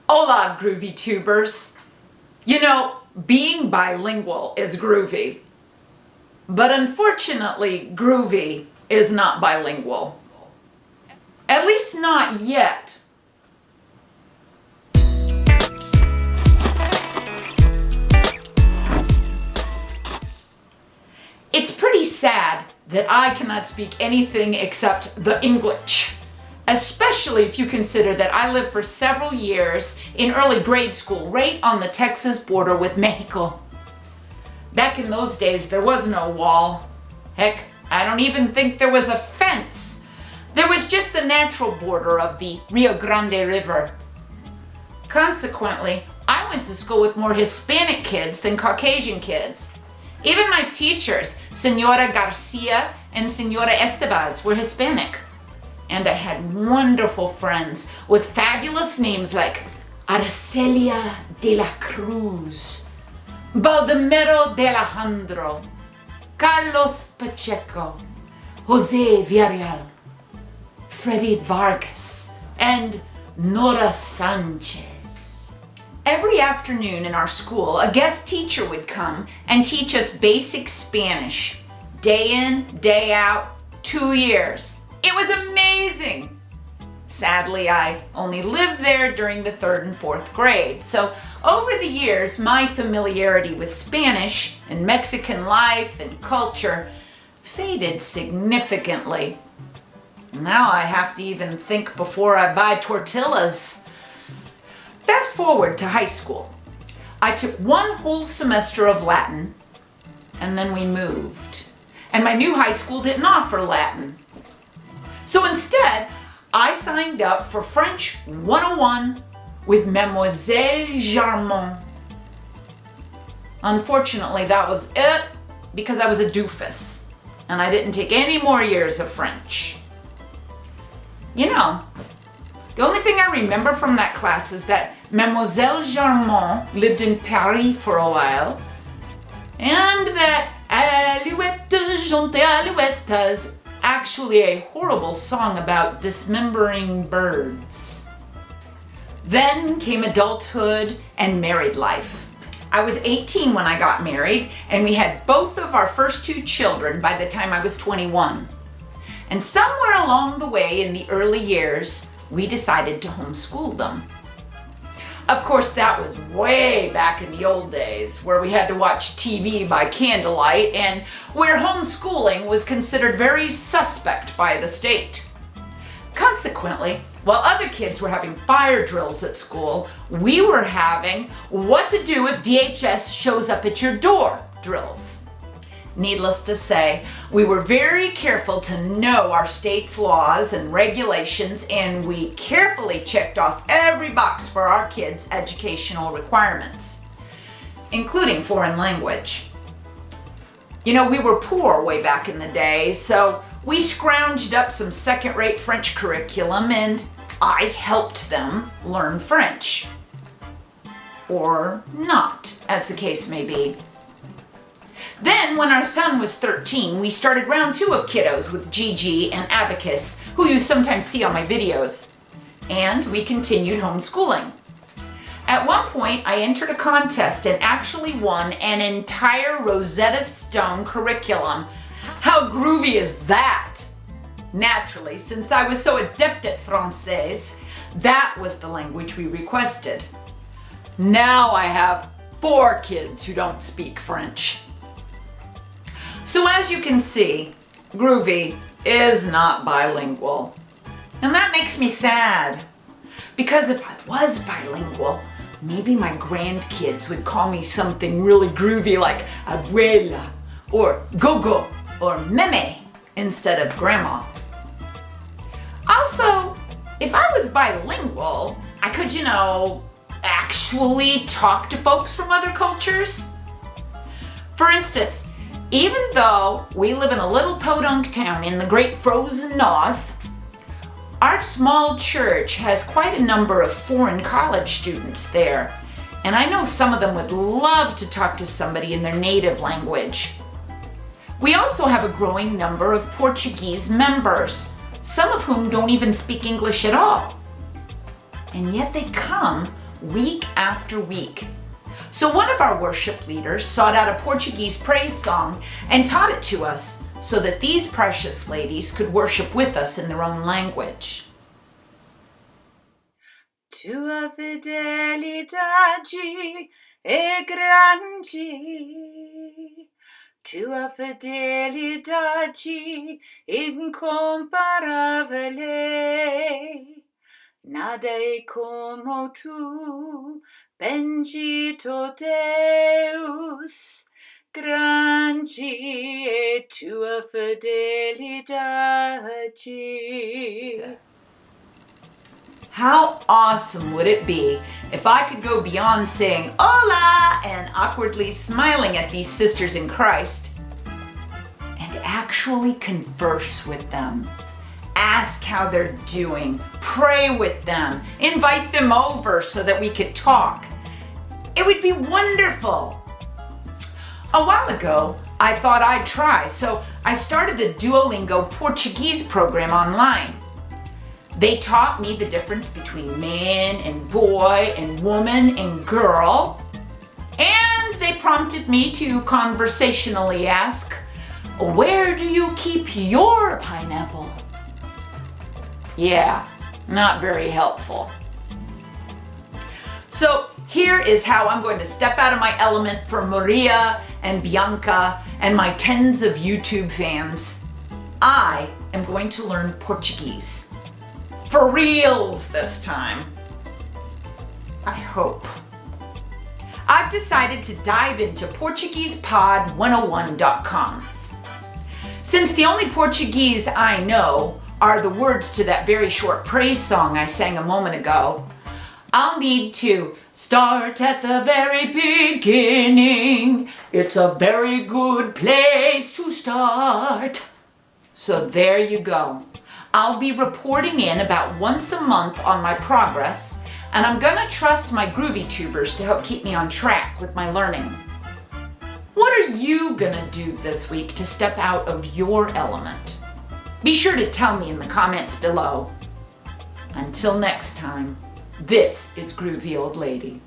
Hola, Groovy tubers. You know, being bilingual is groovy, but unfortunately, Groovy is not bilingual. At least not yet. It's pretty sad that I cannot speak anything except the English, especially if you consider that I lived for several years in early grade school right on the Texas border with Mexico. Back in those days, there was no wall. Heck, I don't even think there was a fence. There was just the natural border of the Rio Grande River. Consequently, I went to school with more Hispanic kids than Caucasian kids. Even my teachers, Senora Garcia and Senora Estevez, were Hispanic. And I had wonderful friends with fabulous names like Arcelia de la Cruz, Baldomero de Alejandro, Carlos Pacheco, Jose Villarreal, Freddy Vargas, and Nora Sanchez. Every afternoon in our school, a guest teacher would come and teach us basic Spanish, day in, day out, 2 years. It was amazing. Sadly, I only lived there during the 3rd and 4th grade, so over the years, my familiarity with Spanish and Mexican life and culture faded significantly. Now I have to even think before I buy tortillas. Fast forward to high school. I took 1 whole semester of Latin, and then we moved. And my new high school didn't offer Latin. So instead, I signed up for French 101 with Mademoiselle Jarmon. Unfortunately, that was it because I was a doofus and I didn't take any more years of French. You know, the only thing I remember from that class is that Mademoiselle Jarmon lived in Paris for a while and that Alouette, Jonte Alouette is actually a horrible song about dismembering birds. Then came adulthood and married life. I was 18 when I got married, and we had both of our first 2 children by the time I was 21. And somewhere along the way in the early years, we decided to homeschool them. Of course, that was way back in the old days where we had to watch TV by candlelight and where homeschooling was considered very suspect by the state. Consequently, while other kids were having fire drills at school, we were having what to do if DHS shows up at your door drills. Needless to say, we were very careful to know our state's laws and regulations, and we carefully checked off every box for our kids' educational requirements, including foreign language. You know, we were poor way back in the day, so we scrounged up some second-rate French curriculum and I helped them learn French. Or not, as the case may be. Then, when our son was 13, we started round 2 of kiddos with Gigi and Abacus, who you sometimes see on my videos. And we continued homeschooling. At one point, I entered a contest and actually won an entire Rosetta Stone curriculum. How groovy is that? Naturally, since I was so adept at Français, that was the language we requested. Now I have 4 kids who don't speak French. So as you can see, Groovy is not bilingual. And that makes me sad. Because if I was bilingual, maybe my grandkids would call me something really groovy like abuela, or gogo, or meme, instead of grandma. Also, if I was bilingual, I could, actually talk to folks from other cultures. For instance, even though we live in a little podunk town in the great frozen north, our small church has quite a number of foreign college students there, and I know some of them would love to talk to somebody in their native language. We also have a growing number of Portuguese members, some of whom don't even speak English at all. And yet they come week after week. So one of our worship leaders sought out a Portuguese praise song and taught it to us so that these precious ladies could worship with us in their own language. Tua fidelidade é grande, tua fidelidade incomparável. Nada é como tu, bendito Deus, grande é tua fidelidade. How awesome would it be if I could go beyond saying hola and awkwardly smiling at these sisters in Christ and actually converse with them, ask how they're doing, pray with them, invite them over so that we could talk. It would be wonderful. A while ago, I thought I'd try, so I started the Duolingo Portuguese program online. They taught me the difference between man and boy and woman and girl. And they prompted me to conversationally ask, where do you keep your pineapple? Yeah, not very helpful. So here is how I'm going to step out of my element for Maria and Bianca and my tens of YouTube fans. I am going to learn Portuguese. For reals this time. I hope. I've decided to dive into PortuguesePod101.com. Since the only Portuguese I know are the words to that very short praise song I sang a moment ago, I'll need to start at the very beginning. It's a very good place to start. So there you go. I'll be reporting in about once a month on my progress, and I'm gonna trust my Groovy tubers to help keep me on track with my learning. What are you gonna do this week to step out of your element? Be sure to tell me in the comments below. Until next time, this is Groovy Old Lady.